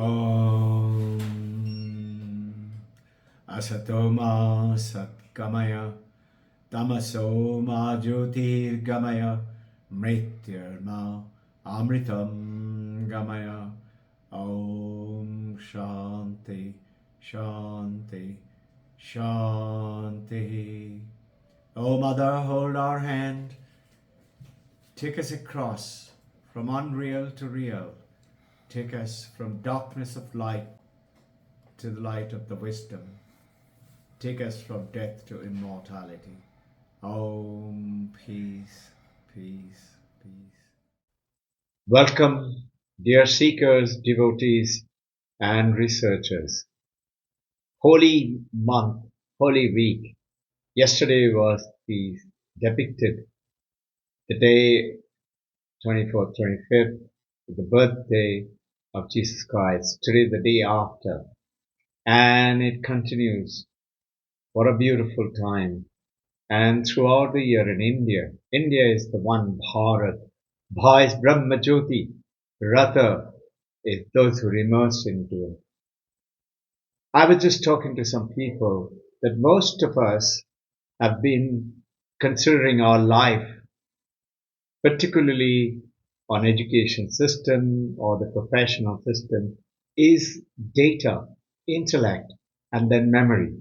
Om Asatoma Satgamaya Tamasoma Jyotirgamaya Mrityarma Amritam Gamaya. Om Shanti Shanti Shanti. O Mother, hold our hand. Take us across from unreal to real. Take us from darkness of light to the light of the wisdom. Take us from death to immortality. Om, peace, peace, peace. Welcome, dear seekers, devotees, and researchers. Holy month, Holy week. Yesterday was depicted the day 24th, 25th, the birthday of Jesus Christ. Today, the day after. And it continues. What a beautiful time. And throughout the year in India, India is the one Bharat. Bha is Brahma Jyoti. Ratha is those who are immersed into it. I was just talking to some people that most of us have been considering our life, particularly on education system or the professional system, is data, intellect, and then memory.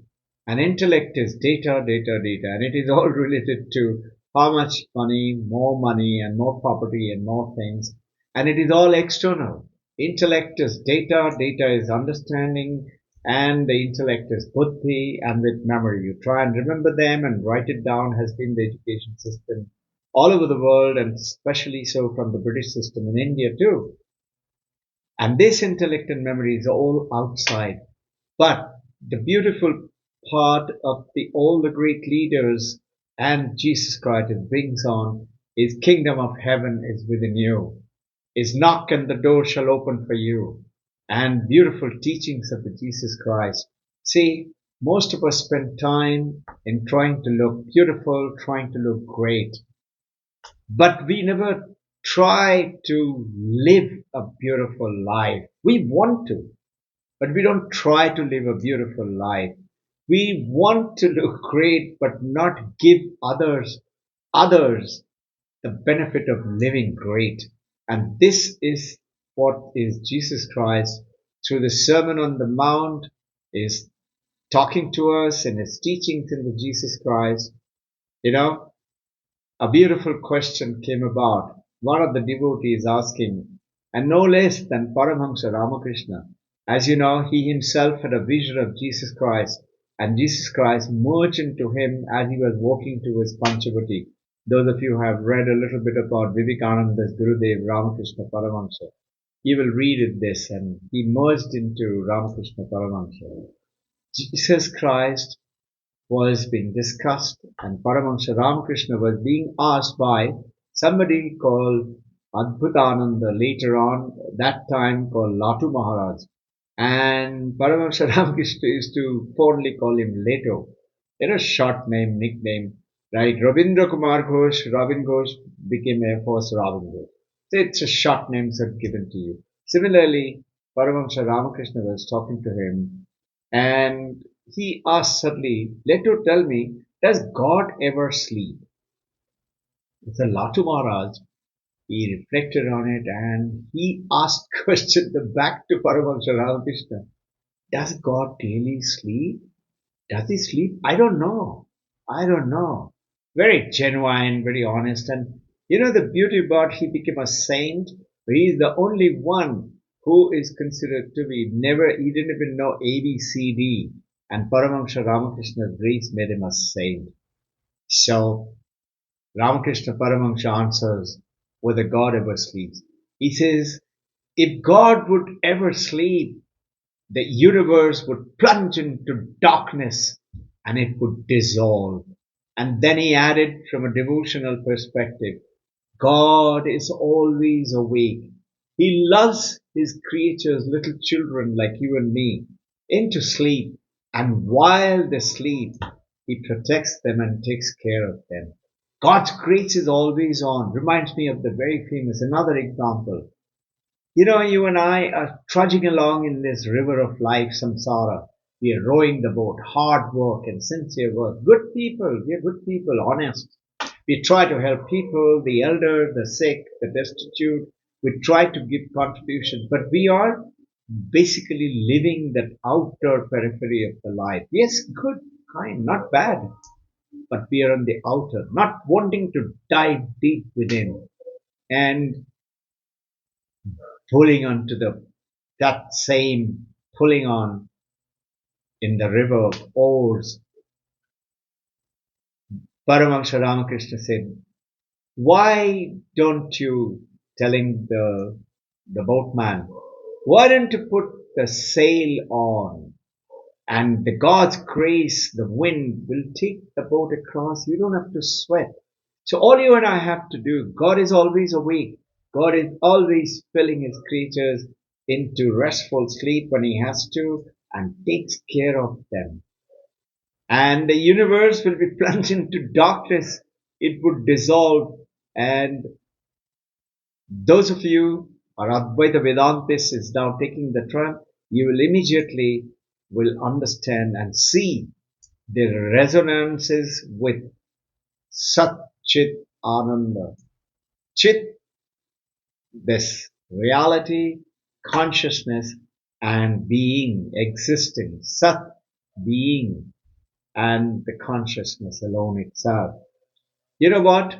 And intellect is data, data, data, and it is all related to how much money, and more property and more things. And it is all external. Intellect is data, data is understanding, and the intellect is buddhi, and with memory. You try and remember them and write it down has been the education system all over the world, and especially so from the British system in India too. And this intellect and memory is all outside. But the beautiful part of all the great leaders and Jesus Christ it brings on is kingdom of heaven is within you. Is knock and the door shall open for you. And beautiful teachings of the Jesus Christ. See, most of us spend time in trying to look beautiful, trying to look great. But we never try to live a beautiful life. We want to, but we don't try to live a beautiful life. We want to look great, but not give others the benefit of living great. And this is what is Jesus Christ through the Sermon on the Mount is talking to us in his teachings in the Jesus Christ. You know, a beautiful question came about. One of the devotees asking, and no less than Paramahamsa Ramakrishna. As you know, he himself had a vision of Jesus Christ, and Jesus Christ merged into him as he was walking towards Panchavati. Those of you who have read a little bit about Vivekananda's Gurudev Ramakrishna Paramahamsa, you will read it this, and he merged into Ramakrishna Paramahamsa. Jesus Christ was being discussed, and Paramahamsa Ramakrishna was being asked by somebody called Advaitananda later on, that time called Latu Maharaj. And Paramahamsa Ramakrishna used to fondly call him Leto. Short name, nickname, right? Robbin Ghosh became Air Force Robbin Ghosh. So it's a short name that's given to you. Similarly, Paramahamsa Ramakrishna was talking to him, and he asked suddenly, Leto, tell me, does God ever sleep? So Latu Maharaj, he reflected on it and he asked question back to Paramahamsa Ramakrishna. Does God really sleep? Does he sleep? I don't know. I don't know. Very genuine, very honest. And you know the beauty about he became a saint? He is the only one who is considered to be he didn't even know ABCD. And Paramahamsa Ramakrishna's grace made him a saint. So Ramakrishna Paramahamsa answers whether God ever sleeps. He says, if God would ever sleep, the universe would plunge into darkness and it would dissolve. And then he added from a devotional perspective, God is always awake. He loves his creatures, little children like you and me, into sleep. And while they sleep, he protects them and takes care of them. God's grace is always on. Reminds me of the very famous, another example. You know, you and I are trudging along in this river of life, samsara. We are rowing the boat, hard work and sincere work. Good people, we are good people, honest. We try to help people, the elder, the sick, the destitute. We try to give contributions, but we are basically living that outer periphery of the life. Yes, good, kind, not bad, but we are on the outer, not wanting to dive deep within and pulling onto that same pulling on in the river of oars. Paramahansa Ramakrishna said, why don't you, telling the boatman, why don't you put the sail on and the God's grace, the wind will take the boat across. You don't have to sweat. So all you and I have to do, God is always awake. God is always filling his creatures into restful sleep when he has to and takes care of them. And the universe will be plunged into darkness. It would dissolve. And those of you are Advaita Vedantists is now taking the tramp, you will immediately will understand and see the resonances with Sat Chit Ananda. Chit, this reality, consciousness, and being, existing. Sat, being, and the consciousness alone itself. You know what?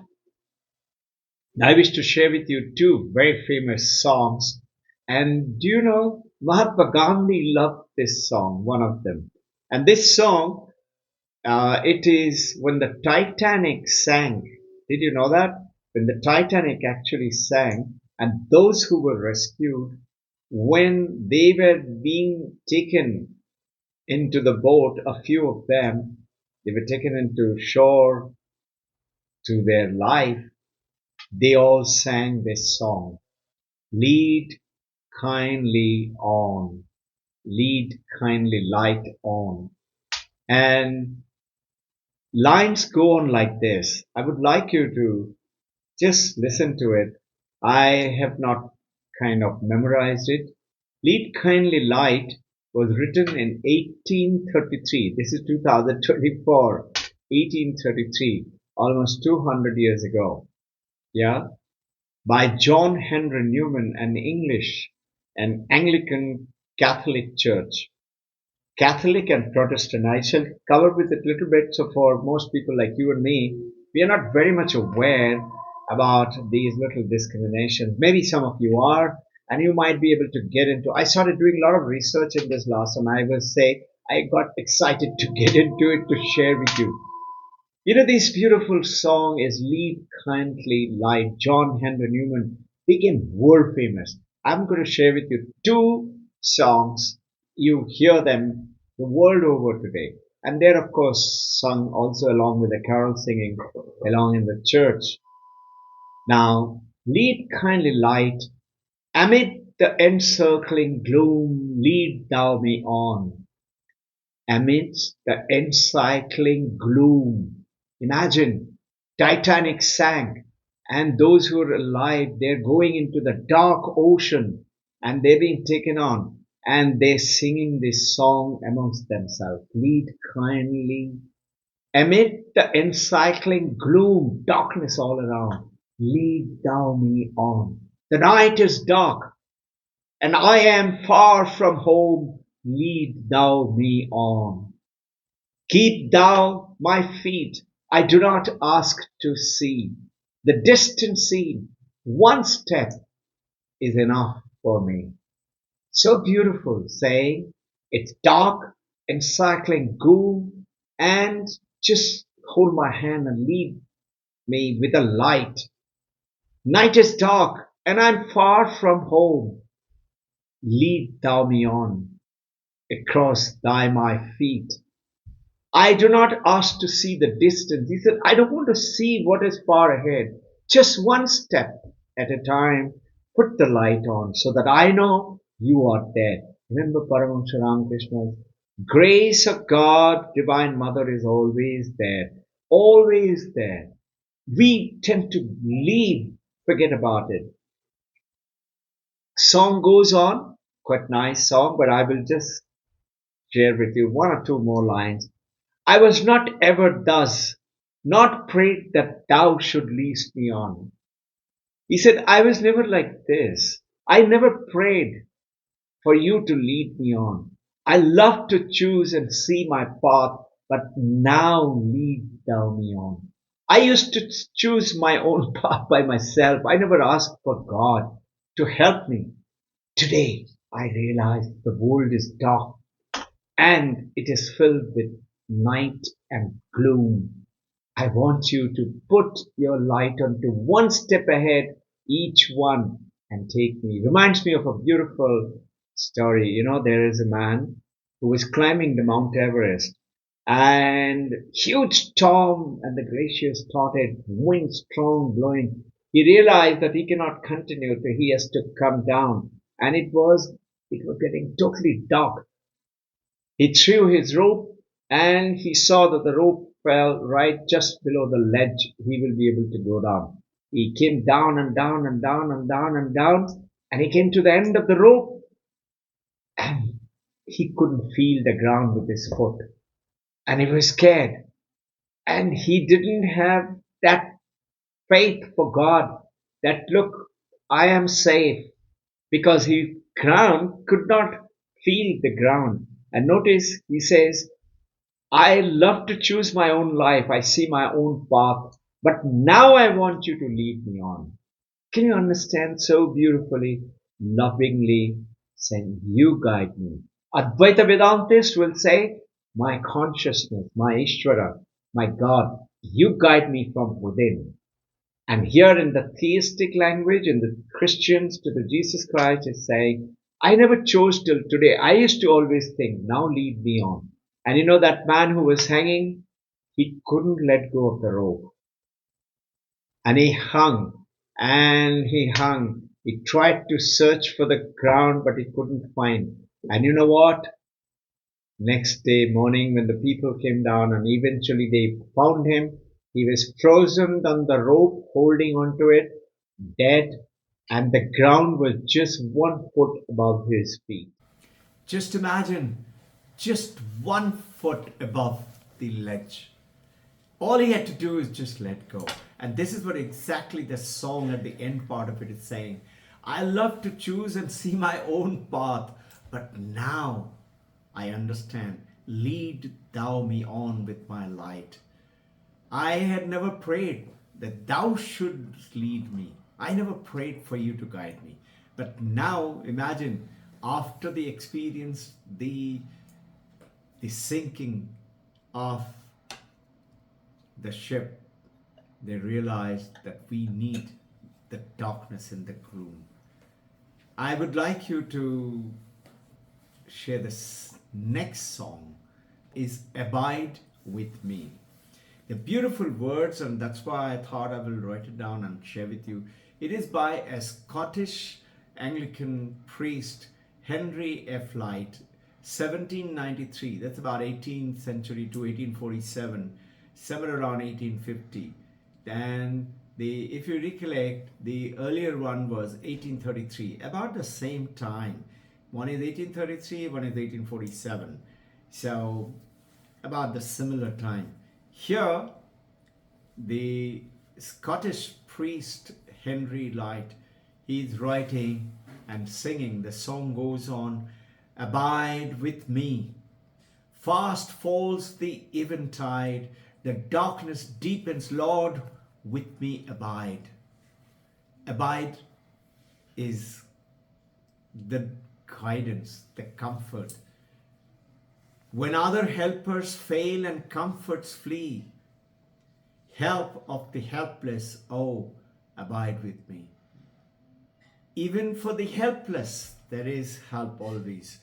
I wish to share with you two very famous songs. And do you know, Mahatma Gandhi loved this song, one of them. And this song, it is when the Titanic sank. Did you know that? When the Titanic actually sank, and those who were rescued, when they were being taken into the boat, a few of them, they were taken into shore to their life, they all sang this song. Lead kindly on. Lead kindly light on. And lines go on like this. I would like you to just listen to it. I have not kind of memorized it. Lead kindly light was written in 1833. This is 2024. 1833. Almost 200 years ago. Yeah. By John Henry Newman, an English, an Anglican Catholic church. Catholic and Protestant. I shall cover with it little bit. So for most people like you and me, we are not very much aware about these little discriminations. Maybe some of you are, and you might be able to get into. I started doing a lot of research in this last, and I will say I got excited to get into it to share with you. You know, this beautiful song is Lead Kindly Light. John Henry Newman became world famous. I'm going to share with you two songs. You hear them the world over today. And they're, of course, sung also along with the carol singing along in the church. Now, lead kindly light, amid the encircling gloom, lead thou me on. Amidst the encircling gloom. Imagine, Titanic sank, and those who are alive, they're going into the dark ocean, and they're being taken on, and they're singing this song amongst themselves. Lead kindly. Amid the encircling gloom, darkness all around, lead thou me on. The night is dark, and I am far from home, lead thou me on. Keep thou my feet, I do not ask to see. The distant scene, one step is enough for me. So beautiful, saying it's dark, encircling gloom, and just hold my hand and lead me with a light. Night is dark, and I'm far from home. Lead thou me on, across thy my feet. I do not ask to see the distance. He said, I don't want to see what is far ahead. Just one step at a time. Put the light on so that I know you are there. Remember Paramahansa Ramakrishna's grace of God, Divine Mother is always there. Always there. We tend to leave, forget about it. Song goes on, quite nice song, but I will just share with you one or two more lines. I was not ever thus, not prayed that thou should lead me on. He said, I was never like this. I never prayed for you to lead me on. I love to choose and see my path, but now lead thou me on. I used to choose my own path by myself. I never asked for God to help me. Today, I realize the world is dark and it is filled with night and gloom. I want you to put your light onto one step ahead, each one, and take me. Reminds me of a beautiful story. You know, there is a man who was climbing the Mount Everest and huge storm and the glacier started, wind strong blowing. He realized that he cannot continue, so he has to come down. And it was getting totally dark. He threw his rope and he saw that the rope fell right just below the ledge. He will be able to go down. He came down and down and down and down and down and he came to the end of the rope and he couldn't feel the ground with his foot and he was scared and he didn't have that faith for God that look, I am safe because his ground could not feel the ground. And notice he says, I love to choose my own life. I see my own path. But now I want you to lead me on. Can you understand so beautifully, lovingly saying, you guide me? Advaita Vedantist will say, my consciousness, my Ishvara, my God, you guide me from within. And here in the theistic language, in the Christians to the Jesus Christ is saying, I never chose till today. I used to always think, now lead me on. And you know that man who was hanging, he couldn't let go of the rope. And he hung and he hung. He tried to search for the ground, but he couldn't find. And you know what? Next day morning when the people came down and eventually they found him, he was frozen on the rope holding onto it, dead, and the ground was just 1 foot above his feet. Just imagine, just 1 foot above the ledge. All he had to do is just let go. And this is what exactly the song at the end part of it is saying. I love to choose and see my own path, but now I understand. Lead thou me on with my light. I had never prayed that thou shouldst lead me. I never prayed for you to guide me. But now imagine, after the experience, the sinking of the ship, they realized that we need the darkness in the gloom. I would like you to share this next song is Abide with Me. The beautiful words, and that's why I thought I will write it down and share with you. It is by a Scottish Anglican priest, Henry F. Light, 1793. That's about 18th century to 1847, somewhere around 1850. And if you recollect, the earlier one was 1833, about the same time. One is 1833, one is 1847. So about the similar time. Here, the Scottish priest Henry Light, he's writing and singing. The song goes on, abide with me. Fast falls the eventide, the darkness deepens, Lord, with me abide. Abide is the guidance, the comfort. When other helpers fail and comforts flee, help of the helpless, oh, abide with me. Even for the helpless, there is help always.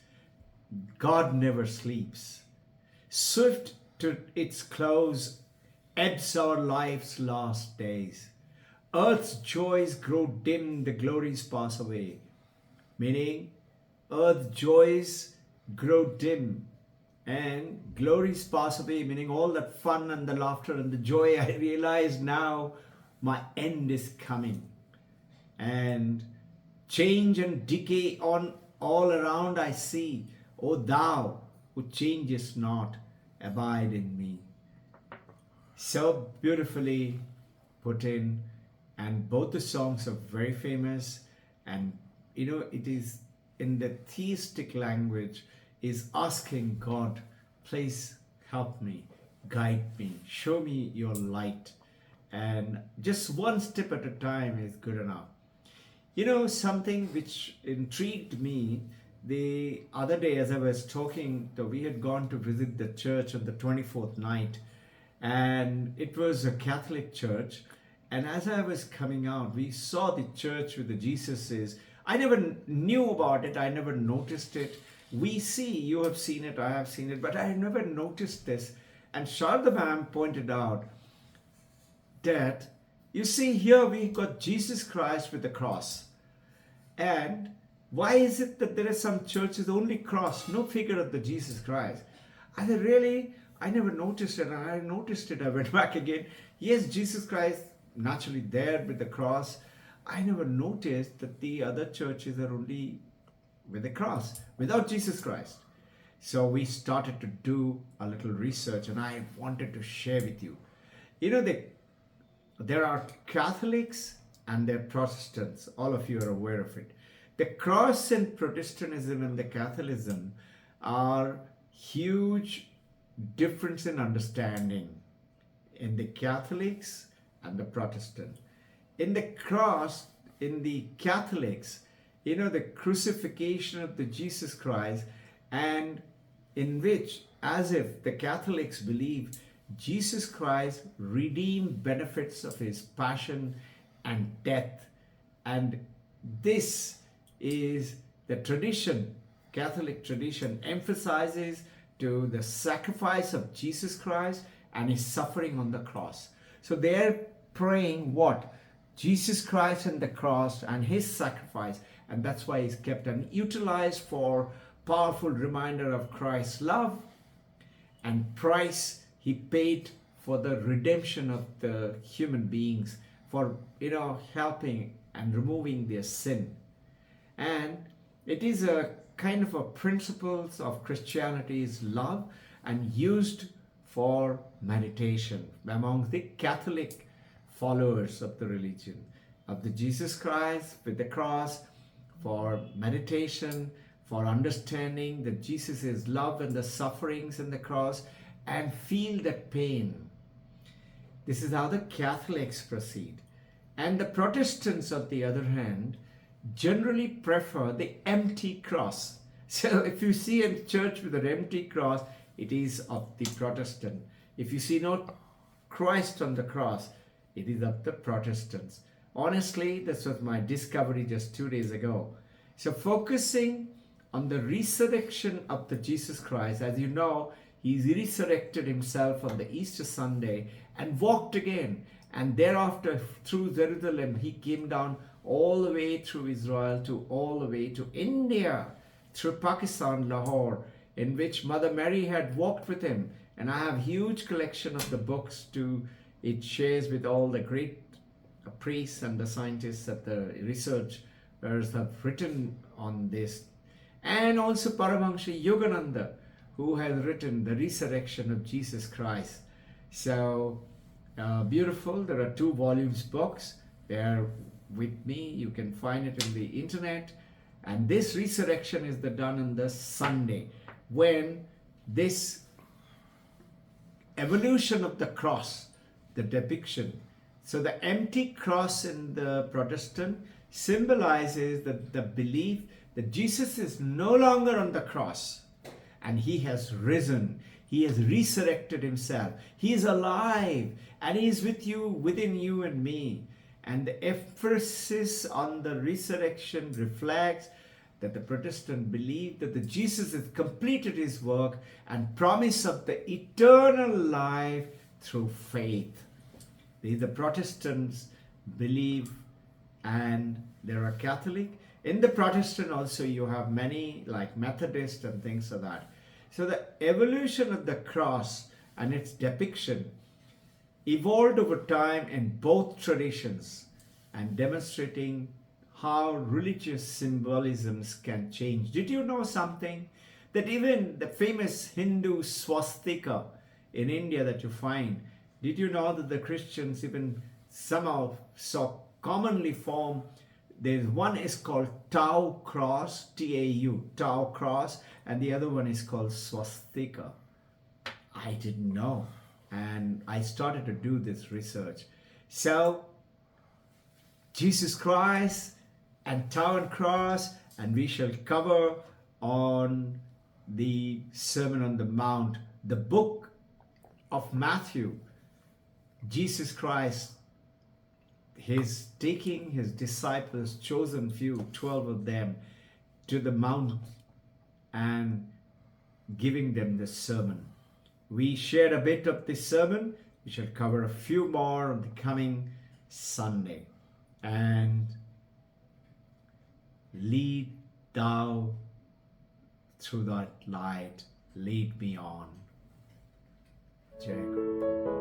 God never sleeps. Swift to its close ebbs our life's last days. Earth's joys grow dim, the glories pass away. Meaning, earth's joys grow dim and glories pass away, meaning all that fun and the laughter and the joy. I realize now my end is coming. And Change and decay on all around I see. O thou who changest not, abide in me. So beautifully put in, and both the songs are very famous. And it is in the theistic language, is asking God, please help me, guide me, show me your light, and just one step at a time is good enough. Something which intrigued me the other day as I was talking, we had gone to visit the church on the 24th night, and it was a Catholic church. And as I was coming out, we saw the church with the Jesuses. I never knew about it, I never noticed it. You have seen it, I have seen it, but I never noticed this. And Sharda Ma'am pointed out that, you see, here we got Jesus Christ with the cross. And why is it that there are some churches only cross, no figure of the Jesus Christ? I said, really? I never noticed it. And I noticed it. I went back again. Yes, Jesus Christ naturally there with the cross. I never noticed that the other churches are only with the cross, without Jesus Christ. So we started to do a little research, and I wanted to share with you. There are Catholics and there are Protestants. All of you are aware of it. The cross in Protestantism and the Catholicism are huge difference in understanding in the Catholics and the Protestant. In the cross, in the Catholics, the crucifixion of the Jesus Christ, and in which, as if the Catholics believe Jesus Christ redeemed benefits of his passion and death. And this is the tradition, Catholic tradition emphasizes to the sacrifice of Jesus Christ and his suffering on the cross. So they're praying what? Jesus Christ and the cross and his sacrifice. And that's why he's kept and utilized for powerful reminder of Christ's love and price he paid for the redemption of the human beings, for helping and removing their sin. And it is a kind of a principles of Christianity's love and used for meditation among the Catholic followers of the religion of the Jesus Christ with the cross, for meditation, for understanding that Jesus is love and the sufferings in the cross, and feel that pain. This is how the Catholics proceed. And the Protestants, on the other hand, generally prefer the empty cross. So if you see a church with an empty cross, it is of the Protestant. If you see no Christ on the cross, it is of the Protestants. Honestly, this was my discovery just 2 days ago. So focusing on the resurrection of the Jesus Christ, as you know, he resurrected himself on the Easter Sunday and walked again. And thereafter, through Jerusalem, he came down all the way through Israel to all the way to India, through Pakistan, Lahore, in which Mother Mary had walked with him. And I have huge collection of the books it shares with all the great priests and the scientists that the researchers have written on this. And also Paramahansa Yogananda, who has written the resurrection of Jesus Christ. So beautiful. There are 2 volumes books. They are with me. You can find it in the internet. And this resurrection is done on the Sunday, when this evolution of the cross, the depiction. So the empty cross in the Protestant symbolizes the belief that Jesus is no longer on the cross and he has risen. He has resurrected himself. He is alive and he is with you, within you and me. And the emphasis on the resurrection reflects that the Protestant believe that the Jesus has completed his work and promise of the eternal life through faith. The Protestants believe, and there are Catholic. In the Protestant also you have many like Methodist and things like that. So the evolution of the cross and its depiction evolved over time in both traditions and demonstrating how religious symbolisms can change. Did you know something? That even the famous Hindu swastika in India that you find, did you know that the Christians even somehow so commonly form, there's one is called Tau cross, T-A-U, Tau cross, and the other one is called swastika. I didn't know, and I started to do this research. So Jesus Christ and Tau and cross, and we shall cover on the Sermon on the Mount, the book of Matthew. Jesus Christ, his taking his disciples, chosen few, 12 of them, to the mount and giving them the sermon. We shared a bit of this sermon. We shall cover a few more on the coming Sunday. And lead thou through that light, lead me on. Jai Guru.